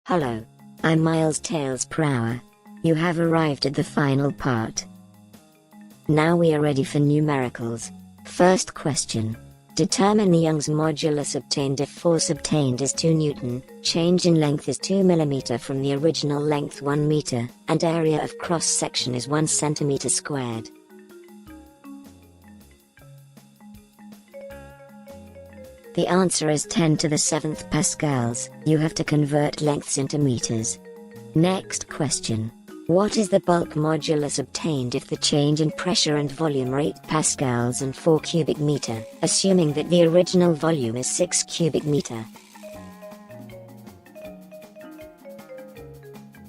Hello. I'm miles tails per hour. You have arrived at the final part. Now we are ready for numericals. First question. Determine the Young's modulus obtained if force obtained is 2 Newton, change in length is 2 mm from the original length 1 meter, and area of cross-section is 1 centimeter squared. The answer is 10 to the 7th Pascals. You have to convert lengths into meters. Next question. What is the bulk modulus obtained if the change in pressure and volume are 8 pascals and 4 cubic meter, assuming that the original volume is 6 cubic meter?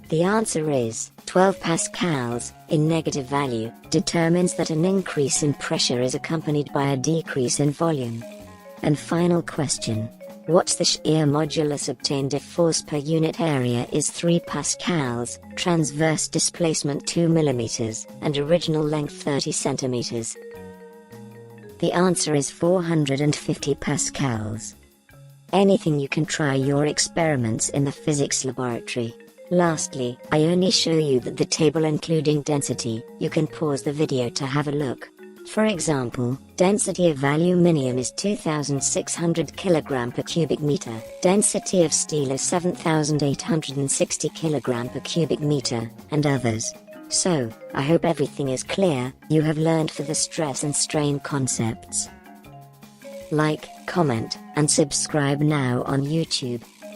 The answer is 12 pascals, in negative value, determines that an increase in pressure is accompanied by a decrease in volume. And final question. What's the shear modulus obtained if force per unit area is 3 pascals, transverse displacement 2 mm, and original length 30 centimeters? The answer is 450 pascals. Anything you can try your experiments in the physics laboratory. Lastly, I only show you the table including density. You can pause the video to have a look. For example, density of aluminium is 2,600 kg per cubic meter, density of steel is 7,860 kg per cubic meter, and others. So, I hope everything is clear. You have learned for the stress and strain concepts. Like, comment, and subscribe now on YouTube.